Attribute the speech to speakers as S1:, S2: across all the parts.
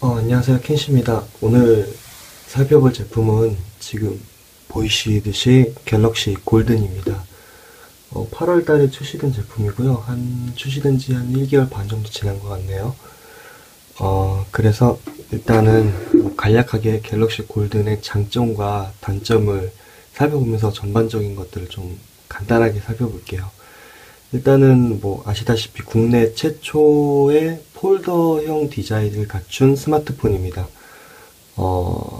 S1: 안녕하세요. 켄시입니다. 오늘 살펴볼 제품은 지금 보이시듯이 갤럭시 골든입니다. 8월 달에 출시된 제품이고요. 출시된 지 한 1개월 반 정도 지난 것 같네요. 그래서 일단은 간략하게 갤럭시 골든의 장점과 단점을 살펴보면서 전반적인 것들을 좀 간단하게 살펴볼게요. 일단은 아시다시피 국내 최초의 폴더형 디자인을 갖춘 스마트폰입니다.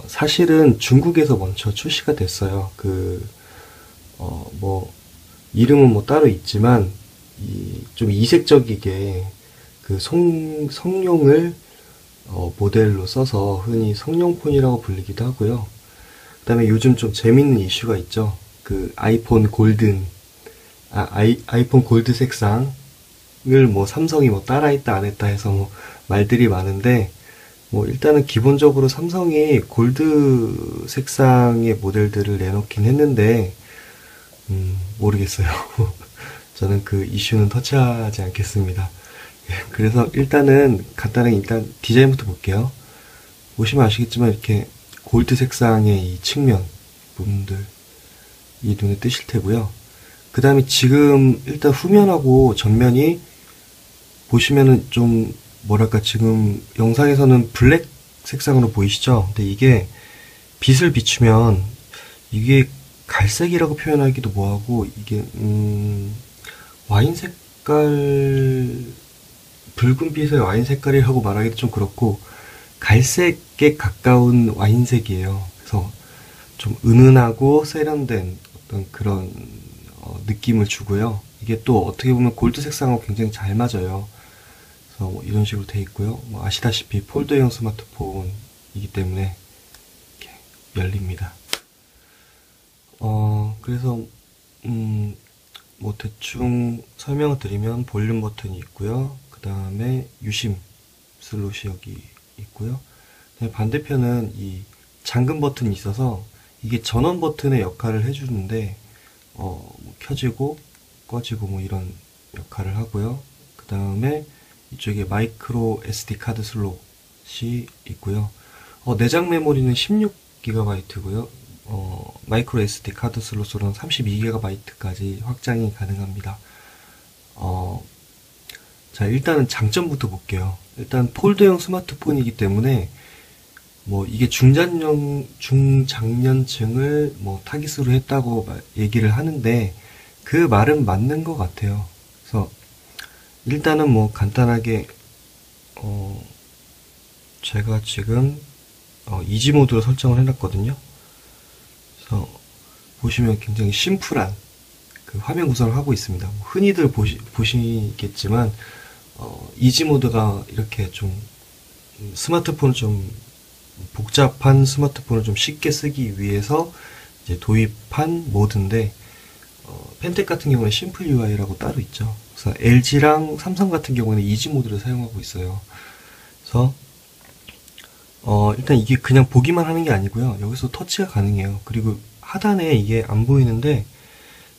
S1: 사실은 중국에서 먼저 출시가 됐어요. 이름은 따로 있지만, 좀 이색적이게 성룡을 모델로 써서 흔히 성룡폰이라고 불리기도 하고요. 그 다음에 요즘 좀 재밌는 이슈가 있죠. 아이폰 골든, 아이폰 골드 색상을 삼성이 따라했다 안 했다 해서 말들이 많은데, 일단은 기본적으로 삼성이 골드 색상의 모델들을 내놓긴 했는데, 모르겠어요. 저는 그 이슈는 터치하지 않겠습니다. 그래서 일단은 간단하게 디자인부터 볼게요. 보시면 아시겠지만 이렇게 골드 색상의 이 측면 부분들이 눈에 띄실 테고요. 그 다음에 지금 일단 후면하고 전면이 보시면은 좀 지금 영상에서는 블랙 색상으로 보이시죠? 근데 이게 빛을 비추면 이게 갈색이라고 표현하기도 뭐하고 이게 와인 색깔, 붉은 빛의 와인 색깔이라고 말하기도 좀 그렇고 갈색에 가까운 와인색이에요. 그래서 좀 은은하고 세련된 어떤 그런 느낌을 주고요. 이게 또 어떻게 보면 골드 색상하고 굉장히 잘 맞아요. 그래서 이런 식으로 돼 있고요. 아시다시피 폴더형 스마트폰이기 때문에 이렇게 열립니다. 그래서 대충 설명을 드리면 볼륨 버튼이 있고요. 그 다음에 유심 슬롯이 여기 있고요. 반대편은 이 잠금 버튼이 있어서 이게 전원 버튼의 역할을 해주는데 켜지고 꺼지고 이런 역할을 하고요. 그 다음에 이쪽에 마이크로 SD 카드 슬롯이 있고요. 내장 메모리는 16GB고요. 마이크로 SD 카드 슬롯으로는 32GB까지 확장이 가능합니다. 자, 일단은 장점부터 볼게요. 일단 폴더형 스마트폰이기 때문에 이게 중장년층을 타깃으로 했다고 얘기를 하는데 그 말은 맞는 것 같아요. 그래서 일단은 간단하게 제가 지금 이지 모드로 설정을 해놨거든요. 그래서 보시면 굉장히 심플한 화면 구성을 하고 있습니다. 흔히들 보시겠지만 이지 모드가 이렇게 좀 스마트폰을 좀 복잡한 스마트폰을 좀 쉽게 쓰기 위해서 이제 도입한 모드인데 펜텍 같은 경우는 심플 UI라고 따로 있죠. 그래서 LG랑 삼성 같은 경우는 이지 모드를 사용하고 있어요. 그래서 일단 이게 그냥 보기만 하는 게 아니고요. 여기서 터치가 가능해요. 그리고 하단에 이게 안 보이는데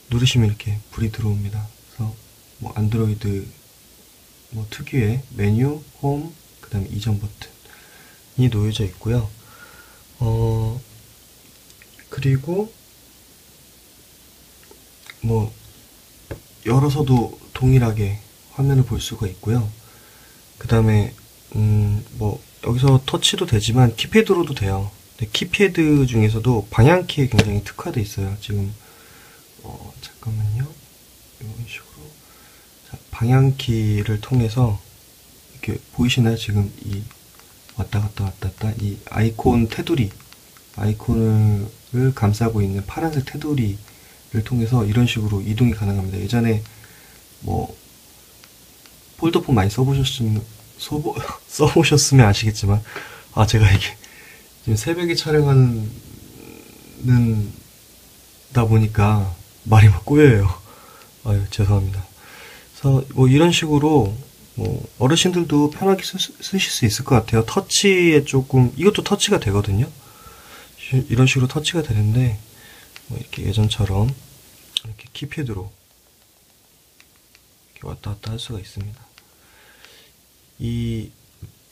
S1: 누르시면 이렇게 불이 들어옵니다. 그래서 안드로이드 특유의 메뉴, 홈, 그 다음에 이전 버튼이 놓여져 있고요. 그리고 열어서도 동일하게 화면을 볼 수가 있고요. 그 다음에 여기서 터치도 되지만 키패드로도 돼요. 근데 키패드 중에서도 방향키에 굉장히 특화되어 있어요. 지금 잠깐만요. 이런 식으로 방향키를 통해서 이렇게 보이시나요? 지금 이 왔다 갔다 이 아이콘 테두리, 아이콘을 감싸고 있는 파란색 테두리를 통해서 이런 식으로 이동이 가능합니다. 예전에 폴더폰 많이 써보셨으면 아시겠지만 제가 이게 지금 새벽에 촬영하는 다 보니까 말이 꼬여요. 아유, 죄송합니다. 그래서 이런 식으로 어르신들도 편하게 쓰실 수 있을 것 같아요. 터치에 이것도 터치가 되거든요. 이런 식으로 터치가 되는데 이렇게 예전처럼 이렇게 키패드로 이렇게 왔다 갔다 할 수가 있습니다. 이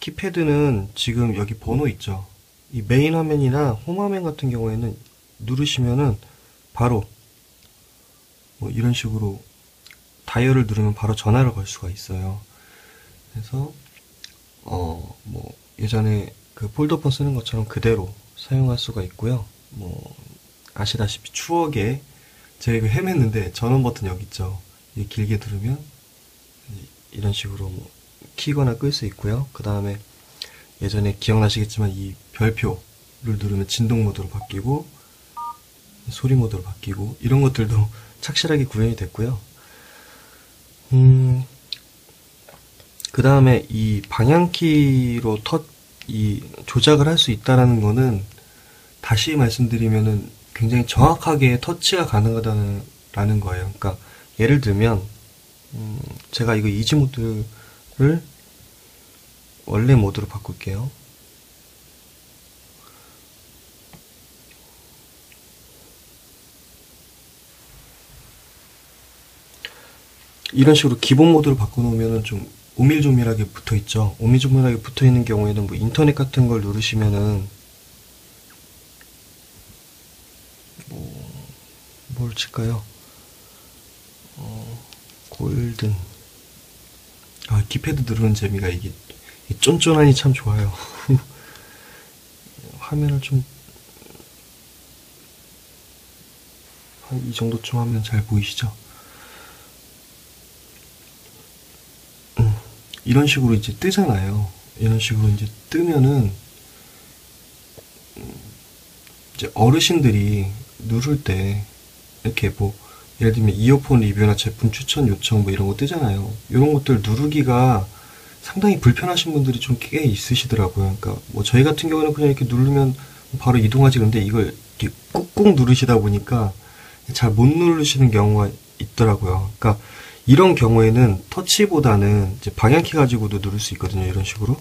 S1: 키패드는 지금 여기 번호 있죠. 이 메인 화면이나 홈 화면 같은 경우에는 누르시면은 바로 뭐 이런 식으로 다이얼을 누르면 바로 전화를 걸 수가 있어요. 그래서 뭐 예전에 그 폴더폰 쓰는 것처럼 그대로 사용할 수가 있고요. 뭐 아시다시피 추억에 제가 이거 헤맸는데 전원 버튼 여기 있죠. 이게 길게 누르면 이런 식으로 뭐 키거나 끌 수 있고요. 그 다음에 예전에 기억나시겠지만 이 별표를 누르면 진동 모드로 바뀌고 소리 모드로 바뀌고 이런 것들도 착실하게 구현이 됐고요. 그 다음에 이 방향키로 이 조작을 할 수 있다라는 거는 다시 말씀드리면은 굉장히 정확하게 터치가 가능하다는 거예요. 그러니까 예를 들면 제가 이거 이지 모드를 원래 모드로 바꿀게요. 이런 식으로 기본 모드로 바꿔놓으면 좀 오밀조밀하게 붙어있죠. 오밀조밀하게 붙어있는 경우에는 뭐 인터넷 같은 걸 누르시면은 뭘 칠까요? 골든. 키패드 누르는 재미가 이게 쫀쫀하니 참 좋아요. 화면을 좀 한 이 정도쯤 하면 잘 보이시죠? 이런 식으로 이제 뜨잖아요. 이런 식으로 이제 뜨면은 이제 어르신들이 누를 때 이렇게 뭐 예를 들면 이어폰 리뷰나 제품 추천 요청 뭐 이런 거 뜨잖아요. 이런 것들 누르기가 상당히 불편하신 분들이 좀 꽤 있으시더라고요. 그러니까 뭐 저희 같은 경우는 그냥 이렇게 누르면 바로 이동하지. 근데 이걸 이렇게 꾹꾹 누르시다 보니까 잘 못 누르시는 경우가 있더라고요. 그러니까 이런 경우에는 터치보다는 이제 방향키 가지고도 누를 수 있거든요. 이런 식으로.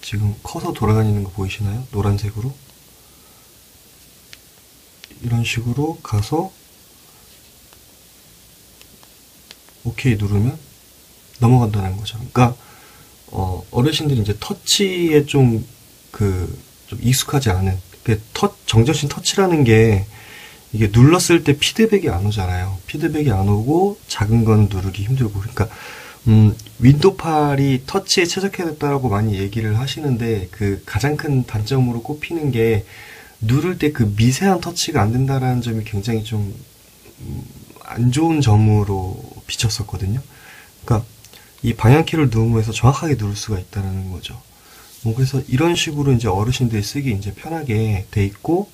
S1: 지금 커서 돌아다니는 거 보이시나요? 노란색으로. 이런 식으로 가서 오케이 누르면 넘어간다는 거죠. 그러니까 어르신들이 이제 터치에 좀 익숙하지 않은 정저신 터치라는 게 이게 눌렀을 때 피드백이 안 오잖아요. 피드백이 안 오고 작은 건 누르기 힘들고. 그러니까 윈도우8이 터치에 최적화됐다라고 많이 얘기를 하시는데 그 가장 큰 단점으로 꼽히는 게 누를 때 그 미세한 터치가 안 된다라는 점이 굉장히 좀 안 좋은 점으로 비쳤었거든요. 그러니까 이 방향키를 누르면서 정확하게 누를 수가 있다는 거죠. 뭐 그래서 이런 식으로 이제 어르신들이 쓰기 이제 편하게 돼 있고,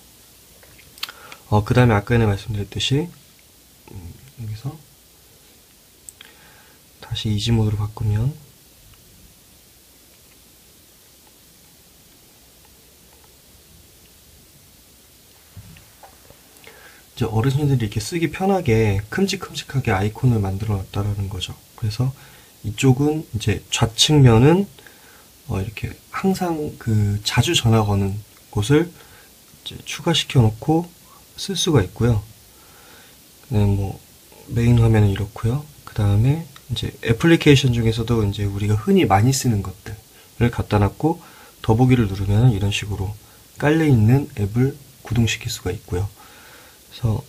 S1: 그 다음에 아까 전에 말씀드렸듯이 여기서 다시 이지 모드로 바꾸면 이제 어르신들이 이렇게 쓰기 편하게 큼직큼직하게 아이콘을 만들어 놨다라는 거죠. 그래서 이쪽은 이제 좌측면은 이렇게 항상 자주 전화 거는 곳을 이제 추가시켜 놓고 쓸 수가 있고요. 뭐 메인 화면은 이렇고요. 그 다음에 이제 애플리케이션 중에서도 이제 우리가 흔히 많이 쓰는 것들을 갖다 놨고 더보기를 누르면 이런 식으로 깔려 있는 앱을 구동시킬 수가 있고요. 그래서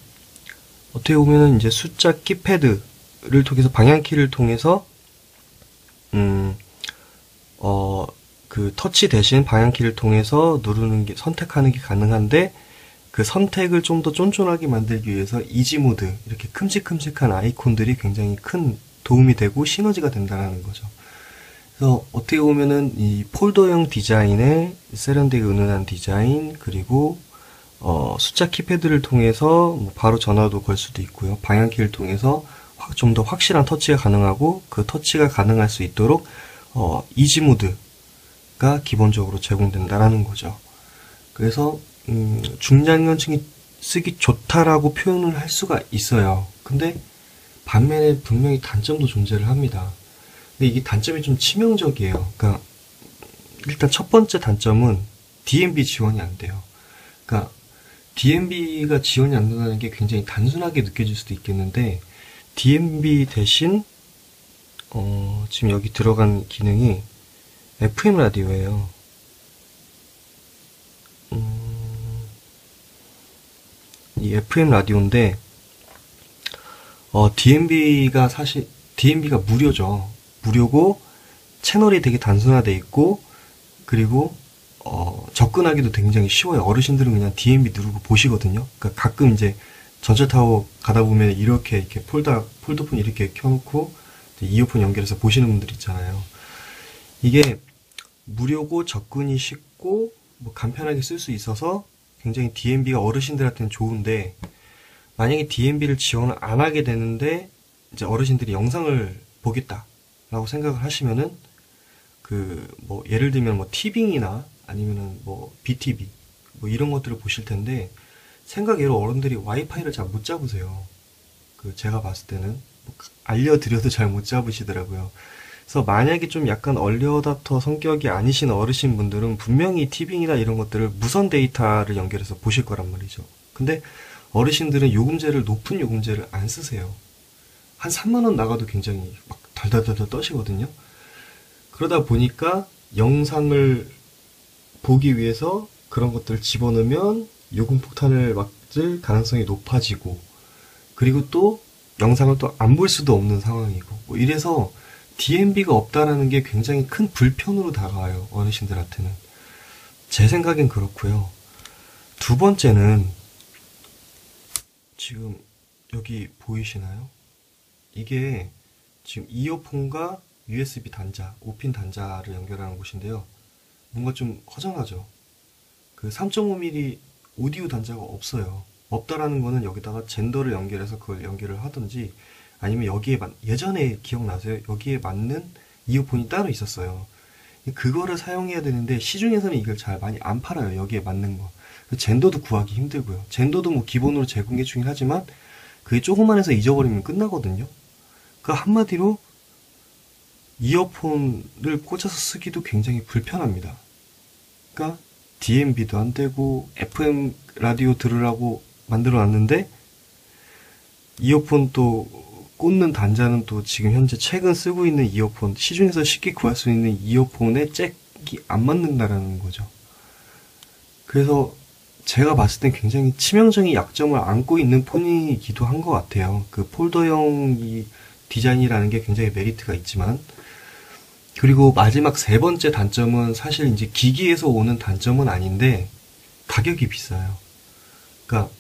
S1: 어떻게 보면은 이제 숫자 키패드를 통해서 방향키를 통해서 터치 대신 방향키를 통해서 누르는 게 선택하는 게 가능한데 그 선택을 좀 더 쫀쫀하게 만들기 위해서 이지 모드 이렇게 큼직큼직한 아이콘들이 굉장히 큰 도움이 되고 시너지가 된다는 거죠. 그래서 어떻게 보면은 이 폴더형 디자인에 세련되게 은은한 디자인 그리고 숫자 키패드를 통해서 뭐 바로 전화도 걸 수도 있고요. 방향키를 통해서 좀 더 확실한 터치가 가능하고 그 터치가 가능할 수 있도록 이지 모드가 기본적으로 제공된다라는 거죠. 그래서 중장년층이 쓰기 좋다라고 표현을 할 수가 있어요. 근데 반면에 분명히 단점도 존재를 합니다. 근데 이게 단점이 좀 치명적이에요. 그러니까 일단 첫 번째 단점은 DMB 지원이 안 돼요. 그러니까 DMB가 지원이 안 된다는 게 굉장히 단순하게 느껴질 수도 있겠는데 DMB 대신 지금 여기 들어간 기능이 FM 라디오예요. 이 FM 라디오인데 DMB가 무료죠. 무료고 채널이 되게 단순화돼 있고 그리고 접근하기도 굉장히 쉬워요. 어르신들은 그냥 DMB 누르고 보시거든요. 그러니까 가끔 이제 전철 타고 가다 보면 이렇게 폴더폰 이렇게 켜놓고 이어폰 연결해서 보시는 분들 있잖아요. 이게 무료고 접근이 쉽고 뭐 간편하게 쓸 수 있어서 굉장히 DMB가 어르신들한테는 좋은데 만약에 DMB를 지원을 안 하게 되는데 이제 어르신들이 영상을 보겠다라고 생각을 하시면은 뭐 예를 들면 뭐 티빙이나 아니면은 뭐 BTV 뭐 이런 것들을 보실 텐데 생각외로 어른들이 와이파이를 잘 못 잡으세요. 제가 봤을 때는 뭐 알려드려도 잘 못 잡으시더라고요. 그래서 만약에 좀 약간 얼리어답터 성격이 아니신 어르신 분들은 분명히 티빙이나 이런 것들을 무선 데이터를 연결해서 보실 거란 말이죠. 근데 어르신들은 높은 요금제를 안 쓰세요. 한 3만 원 나가도 굉장히 막 달달달달 떠시거든요. 그러다 보니까 영상을 보기 위해서 그런 것들을 집어넣으면 요금 폭탄을 맞을 가능성이 높아지고 그리고 또 영상을 또 안 볼 수도 없는 상황이고 뭐 이래서 DMB가 없다라는 게 굉장히 큰 불편으로 다가와요. 어르신들한테는. 제 생각엔 그렇고요. 두 번째는 지금 여기 보이시나요? 이게 지금 이어폰과 USB 단자, 5핀 단자를 연결하는 곳인데요. 뭔가 좀 허전하죠? 3.5mm 오디오 단자가 없어요. 없다라는 거는 여기다가 젠더를 연결해서 그걸 연결을 하든지 아니면 예전에 기억나세요? 여기에 맞는 이어폰이 따로 있었어요. 그거를 사용해야 되는데 시중에서는 이걸 잘 많이 안 팔아요. 여기에 맞는 거. 젠더도 구하기 힘들고요. 젠더도 뭐 기본으로 제공해 주긴 하지만 그게 조그만해서 잊어버리면 끝나거든요. 그러니까 한마디로 이어폰을 꽂아서 쓰기도 굉장히 불편합니다. 그러니까 DMB도 안 되고 FM 라디오 들으라고 만들어 놨는데 이어폰 또 꽂는 단자는 또 지금 현재 최근 쓰고 있는 이어폰, 시중에서 쉽게 구할 수 있는 이어폰에 잭이 안 맞는다라는 거죠. 그래서 제가 봤을 땐 굉장히 치명적인 약점을 안고 있는 폰이기도 한 것 같아요. 폴더형 이 디자인이라는 게 굉장히 메리트가 있지만 그리고 마지막 세 번째 단점은 사실 이제 기기에서 오는 단점은 아닌데 가격이 비싸요. 그러니까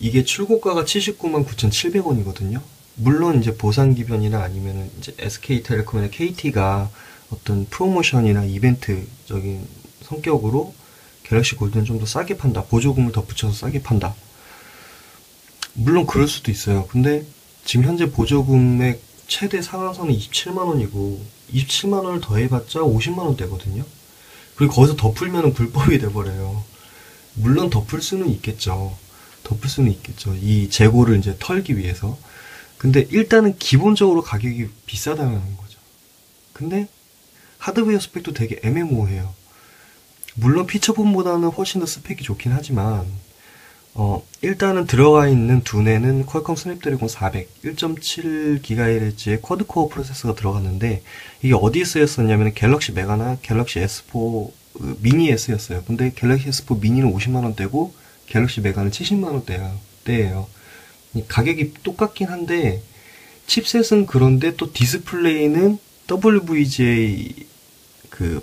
S1: 이게 출고가가 79만 9,700원이거든요. 물론 이제 보상기변이나 아니면은 이제 SK텔레콤이나 KT가 어떤 프로모션이나 이벤트적인 성격으로 갤럭시 골드는 좀 더 싸게 판다. 보조금을 더 붙여서 싸게 판다. 물론 그럴 수도 있어요. 근데 지금 현재 보조금의 최대 상한선은 27만원이고 27만원을 더해봤자 50만원대거든요. 그리고 거기서 더 풀면은 불법이 돼버려요. 물론 덮을 수는 있겠죠. 이 재고를 이제 털기 위해서. 근데 일단은 기본적으로 가격이 비싸다는 거죠. 근데 하드웨어 스펙도 되게 애매모호해요. 물론 피처폰보다는 훨씬 더 스펙이 좋긴 하지만 일단은 들어가 있는 두뇌는 퀄컴 스냅드래곤 400 1.7GHz의 쿼드코어 프로세서가 들어갔는데 이게 어디에 쓰였었냐면 갤럭시 메가나 갤럭시 S4 미니 S였어요. 근데 갤럭시 S4 미니는 50만원대고 갤럭시 메가는 70만원대예요. 가격이 똑같긴 한데 칩셋은 그런데 또 디스플레이는 WVGA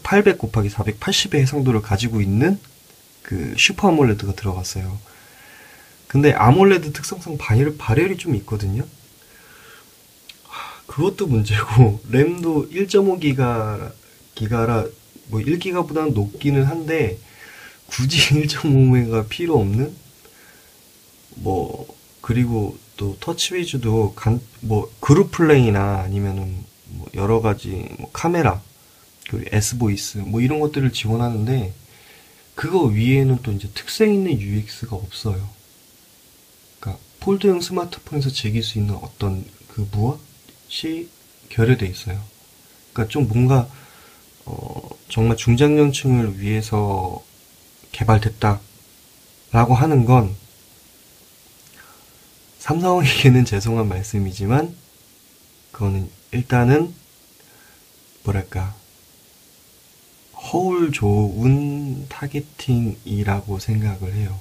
S1: 800 곱하기 480의 해상도를 가지고 있는 슈퍼 아몰레드가 들어갔어요. 근데 아몰레드 특성상 발열이 좀 있거든요. 그것도 문제고 램도 1.5기가라 뭐 1기가보다는 높기는 한데 굳이 1.5메가 필요 없는 그리고 또 터치 위주도 그룹 플레이나 아니면은 뭐 여러 가지 카메라 그리고 S보이스 이런 것들을 지원하는데 그거 위에는 또 이제 특색 있는 UX가 없어요. 그러니까 폴드형 스마트폰에서 즐길 수 있는 어떤 무엇이 결여돼 있어요. 그러니까 좀 뭔가 정말 중장년층을 위해서 개발됐다라고 하는 건 삼성에게는 죄송한 말씀이지만 그거는 일단은 허울 좋은 타겟팅이라고 생각을 해요.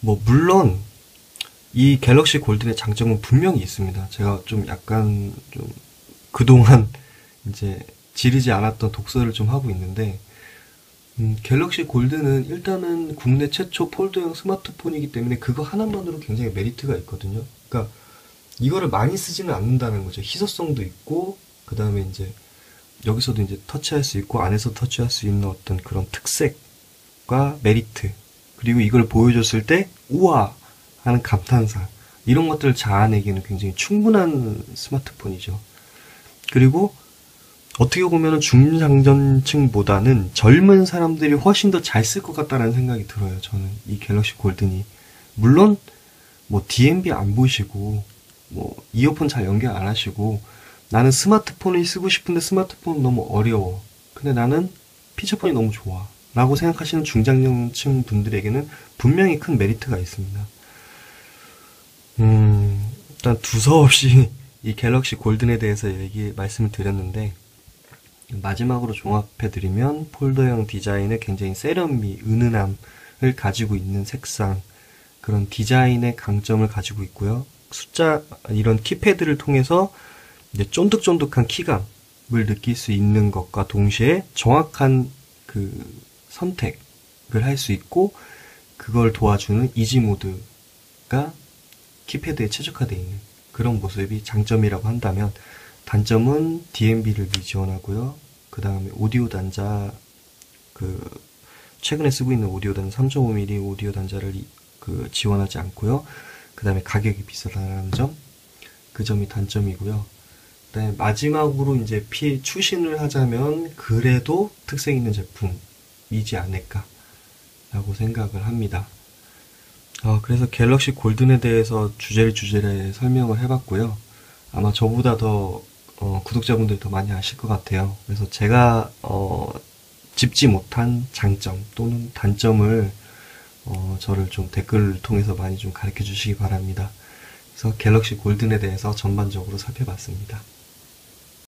S1: 뭐 물론 이 갤럭시 골든의 장점은 분명히 있습니다. 제가 좀 약간 좀 그동안 이제 지르지 않았던 독서를 좀 하고 있는데, 갤럭시 골드는 일단은 국내 최초 폴더형 스마트폰이기 때문에 그거 하나만으로 굉장히 메리트가 있거든요. 그러니까 이거를 많이 쓰지는 않는다는 거죠. 희소성도 있고, 그 다음에 이제 여기서도 이제 터치할 수 있고, 안에서 터치할 수 있는 어떤 그런 특색과 메리트, 그리고 이걸 보여줬을 때 우와 하는 감탄사, 이런 것들을 자아내기에는 굉장히 충분한 스마트폰이죠. 그리고 어떻게 보면 중장년층보다는 젊은 사람들이 훨씬 더 잘 쓸 것 같다는 생각이 들어요. 저는 이 갤럭시 골든이. 물론 뭐 DMB 안 보시고 뭐 이어폰 잘 연결 안 하시고 나는 스마트폰을 쓰고 싶은데 스마트폰은 너무 어려워. 근데 나는 피처폰이 너무 좋아. 라고 생각하시는 중장년층 분들에게는 분명히 큰 메리트가 있습니다. 일단 두서없이 이 갤럭시 골든에 대해서 말씀을 드렸는데, 마지막으로 종합해드리면 폴더형 디자인의 굉장히 세련미, 은은함을 가지고 있는 색상, 그런 디자인의 강점을 가지고 있고요. 이런 키패드를 통해서 이제 쫀득쫀득한 키감을 느낄 수 있는 것과 동시에 정확한 그 선택을 할 수 있고, 그걸 도와주는 이지 모드가 키패드에 최적화되어 있는 그런 모습이 장점이라고 한다면, 단점은 DMB를 미지원하고요. 그 다음에 오디오 단자, 최근에 쓰고 있는 오디오 단자 3.5mm 오디오 단자를 지원하지 않고요. 그 다음에 가격이 비싸다는 점, 그 점이 단점이고요. 그다음에 마지막으로 이제 추신을 하자면 그래도 특색 있는 제품이지 않을까라고 생각을 합니다. 그래서 갤럭시 골든에 대해서 주제를 설명을 해봤고요. 아마 저보다 더 구독자분들이 더 많이 아실 것 같아요. 그래서 제가 짚지 못한 장점 또는 단점을 저를 좀 댓글을 통해서 많이 좀 가르쳐 주시기 바랍니다. 그래서 갤럭시 골든에 대해서 전반적으로 살펴봤습니다.